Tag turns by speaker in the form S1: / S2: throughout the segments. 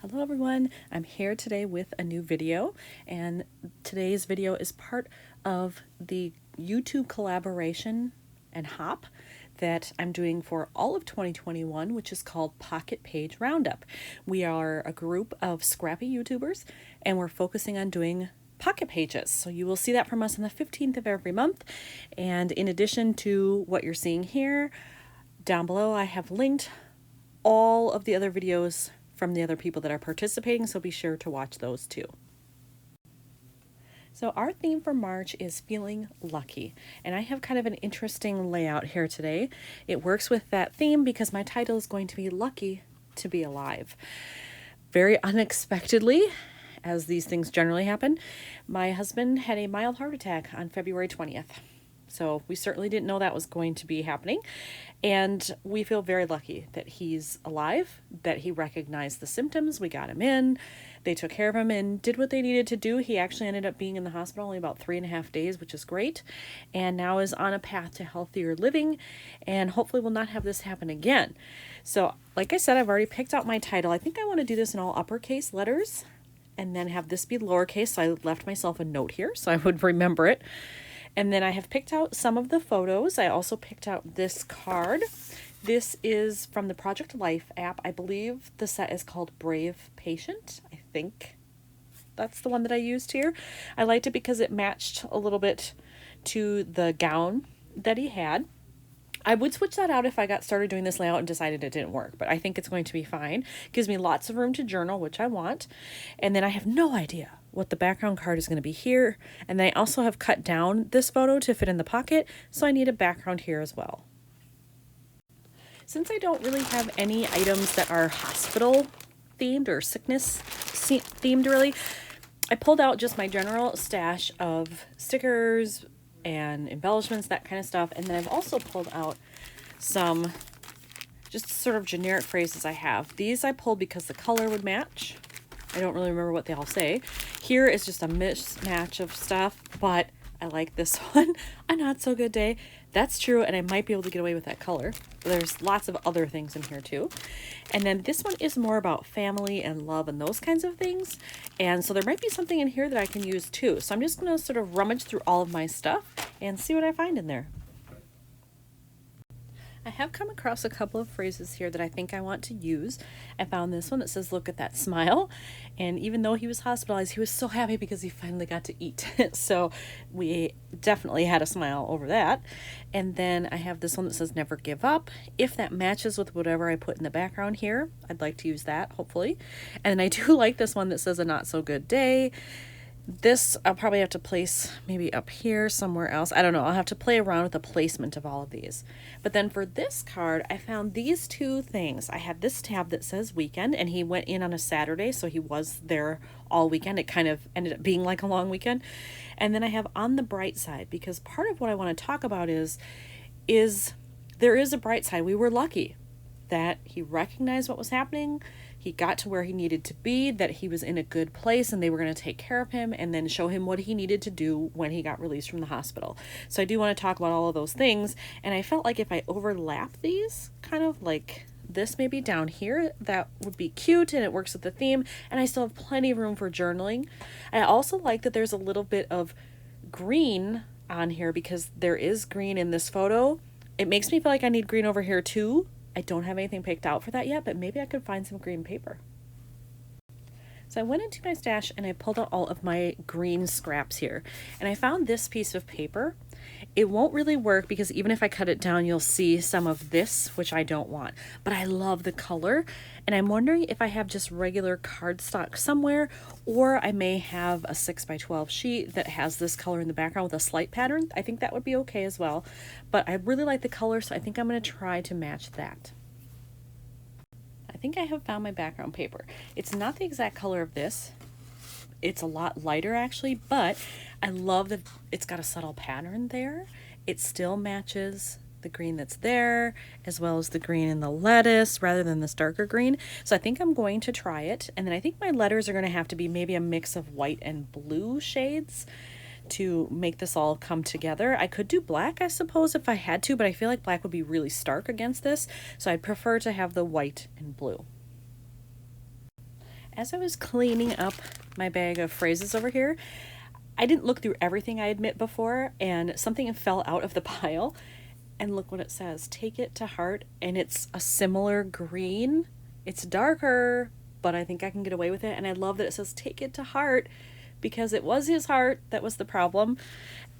S1: Hello everyone, I'm here today with a new video, and today's video is part of the YouTube collaboration and hop that I'm doing for all of 2021, which is called Pocket Page Roundup. We are a group of scrappy YouTubers and we're focusing on doing pocket pages. So you will see that from us on the 15th of every month. And in addition to what you're seeing here, down below I have linked all of the other videos from the other people that are participating, so be sure to watch those too. So our theme for March is feeling lucky, and I have kind of an interesting layout here today. It works with that theme because my title is going to be Lucky to Be Alive. Very unexpectedly, as these things generally happen, my husband had a mild heart attack on February 20th. So we certainly didn't know that was going to be happening. And we feel very lucky that he's alive, that he recognized the symptoms. We got him in, they took care of him and did what they needed to do. He actually ended up being in the hospital only about 3.5 days, which is great. And now is on a path to healthier living and hopefully will not have this happen again. So like I said, I've already picked out my title. I think I want to do this in all uppercase letters and then have this be lowercase. So I left myself a note here so I would remember it. And then I have picked out some of the photos. I also picked out this card. This is from the Project Life app. I believe the set is called Brave Patient. I think that's the one that I used here. I liked it because it matched a little bit to the gown that he had. I would switch that out if I got started doing this layout and decided it didn't work, but I think it's going to be fine. It gives me lots of room to journal, which I want. And then I have no idea what the background card is going to be here. And then I also have cut down this photo to fit in the pocket, so I need a background here as well. Since I don't really have any items that are hospital themed or sickness themed really, I pulled out just my general stash of stickers and embellishments, that kind of stuff. And then I've also pulled out some just sort of generic phrases I have. These I pulled because the color would match. I don't really remember what they all say. Here is just a mismatch of stuff, but I like this one. A not so good day. That's true, and I might be able to get away with that color. There's lots of other things in here too. And then this one is more about family and love and those kinds of things. And so there might be something in here that I can use too. So I'm just going to sort of rummage through all of my stuff and see what I find in there. I have come across a couple of phrases here that I think I want to use. I found this one that says, "Look at that smile." And even though he was hospitalized, he was so happy because he finally got to eat. So we definitely had a smile over that. And then I have this one that says, "Never give up." If that matches with whatever I put in the background here, I'd like to use that, hopefully. And I do like this one that says, "A not so good day." This I'll probably have to place maybe up here somewhere else. I don't know. I'll have to play around with the placement of all of these. But then for this card, I found these two things. I had this tab that says weekend, and he went in on a Saturday, so he was there all weekend. It kind of ended up being like a long weekend. And then I have on the bright side, because part of what I want to talk about is there is a bright side. We were lucky that he recognized what was happening. He got to where he needed to be, that he was in a good place and they were going to take care of him and then show him what he needed to do when he got released from the hospital. So I do want to talk about all of those things. And I felt like if I overlap these, kind of like this maybe down here, that would be cute and it works with the theme. And I still have plenty of room for journaling. I also like that there's a little bit of green on here because there is green in this photo. It makes me feel like I need green over here too. I don't have anything picked out for that yet, but maybe I could find some green paper. So I went into my stash and I pulled out all of my green scraps here. And I found this piece of paper. It won't really work because even if I cut it down, you'll see some of this, which I don't want. But I love the color. And I'm wondering if I have just regular cardstock somewhere, or I may have a 6x12 sheet that has this color in the background with a slight pattern. I think that would be okay as well. But I really like the color, so I think I'm going to try to match that. I think I have found my background paper. It's not the exact color of this. It's a lot lighter actually, but I love that it's got a subtle pattern there. It still matches the green that's there, as well as the green in the lettuce rather than this darker green. So I think I'm going to try it. And then I think my letters are going to have to be maybe a mix of white and blue shades to make this all come together. I could do black, I suppose, if I had to, but I feel like black would be really stark against this. So I'd prefer to have the white and blue. As I was cleaning up my bag of phrases over here, I didn't look through everything, I admit, before, and something fell out of the pile. And look what it says, take it to heart, and it's a similar green. It's darker, but I think I can get away with it. And I love that it says take it to heart, because it was his heart that was the problem.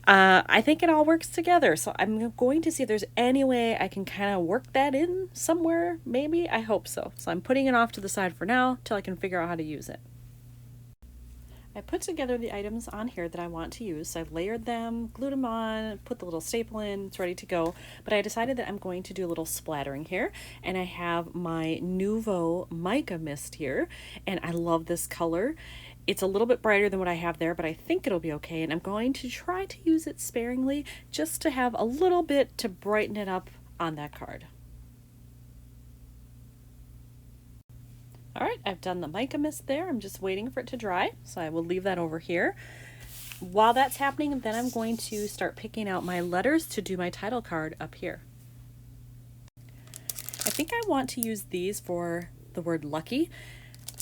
S1: I think it all works together. So I'm going to see if there's any way I can kind of work that in somewhere, maybe. I hope so. So I'm putting it off to the side for now till I can figure out how to use it. I put together the items on here that I want to use. So I've layered them, glued them on, put the little staple in, it's ready to go. But I decided that I'm going to do a little splattering here. And I have my Nuvo mica mist here. And I love this color. It's a little bit brighter than what I have there, but I think it'll be okay. And I'm going to try to use it sparingly just to have a little bit to brighten it up on that card. All right, I've done the mica mist there. I'm just waiting for it to dry, so I will leave that over here. While that's happening, then I'm going to start picking out my letters to do my title card up here. I think I want to use these for the word lucky.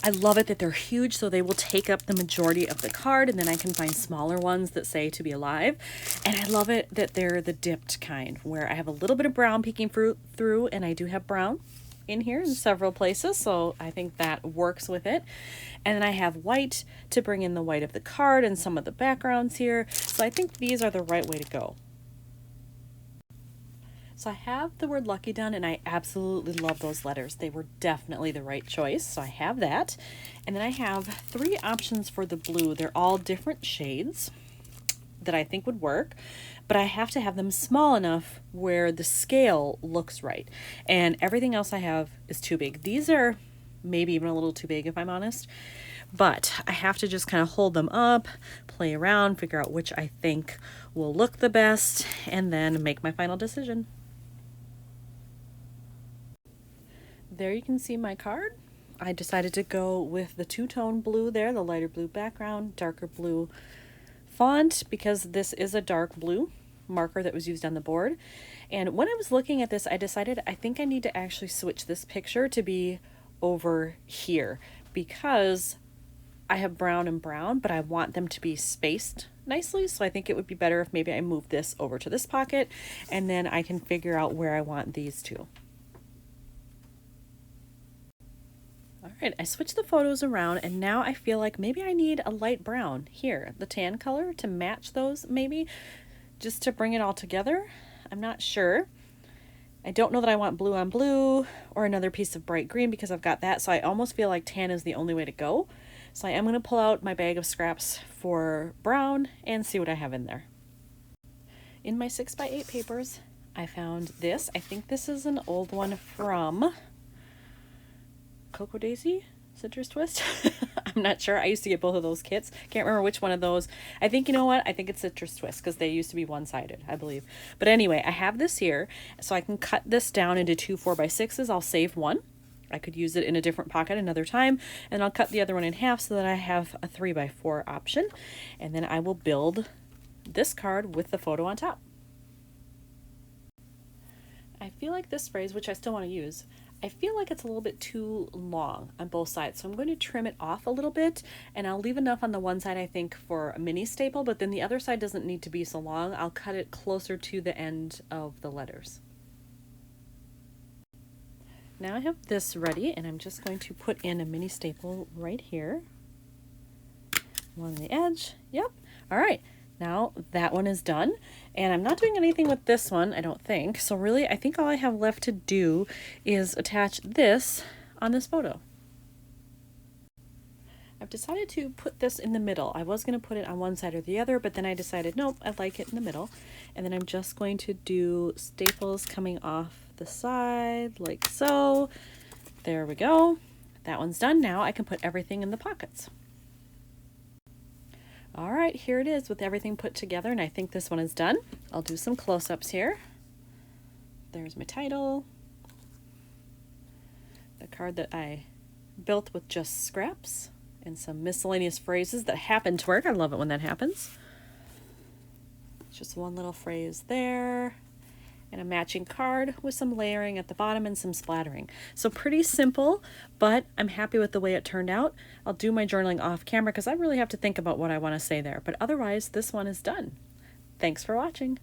S1: I love it that they're huge, so they will take up the majority of the card, and then I can find smaller ones that say to be alive. And I love it that they're the dipped kind, where I have a little bit of brown peeking through, and I do have brown in here in several places, so I think that works with it. And then I have white to bring in the white of the card and some of the backgrounds here, so I think these are the right way to go. So I have the word lucky done, and I absolutely love those letters. They were definitely the right choice, so I have that. And then I have 3 options for the blue. They're all different shades that I think would work, but I have to have them small enough where the scale looks right. And everything else I have is too big. These are maybe even a little too big, if I'm honest, but I have to just kind of hold them up, play around, figure out which I think will look the best, and then make my final decision. There you can see my card. I decided to go with the two-tone blue there, the lighter blue background, darker blue font, because this is a dark blue marker that was used on the board. And when I was looking at this, I decided I think I need to actually switch this picture to be over here, because I have brown and brown, but I want them to be spaced nicely. So I think it would be better if maybe I move this over to this pocket, and then I can figure out where I want these two. All right, I switched the photos around, and now I feel like maybe I need a light brown here, the tan color, to match those, maybe just to bring it all together. I'm not sure. I don't know that I want blue on blue or another piece of bright green, because I've got that. So I almost feel like tan is the only way to go. So I am going to pull out my bag of scraps for brown and see what I have in there. In my 6x8 papers, I found this. I think this is an old one from Cocoa Daisy? Citrus Twist? I'm not sure. I used to get both of those kits. Can't remember which one of those. I think, you know what? I think it's Citrus Twist, because they used to be one-sided, I believe. But anyway, I have this here, so I can cut this down into 2 4x6s. I'll save one. I could use it in a different pocket another time, and I'll cut the other one in half so that I have a 3x4 option. And then I will build this card with the photo on top. I feel like this phrase, which I still want to use, I feel like it's a little bit too long on both sides, so I'm going to trim it off a little bit, and I'll leave enough on the one side, I think, for a mini staple, but then the other side doesn't need to be so long. I'll cut it closer to the end of the letters. Now I have this ready, and I'm just going to put in a mini staple right here along the edge. Yep. All right. Now that one is done, and I'm not doing anything with this one, I don't think. So really, I think all I have left to do is attach this on this photo. I've decided to put this in the middle. I was going to put it on one side or the other, but then I decided, nope, I like it in the middle. And then I'm just going to do staples coming off the side like so. There we go. That one's done. Now I can put everything in the pockets. All right, here it is with everything put together, and I think this one is done. I'll do some close-ups here. There's my title, the card that I built with just scraps, and some miscellaneous phrases that happen to work. I love it when that happens. Just one little phrase there. and a matching card with some layering at the bottom and some splattering. So pretty simple, but I'm happy with the way it turned out. I'll do my journaling off camera because I really have to think about what I want to say there, but otherwise this one is done. Thanks for watching.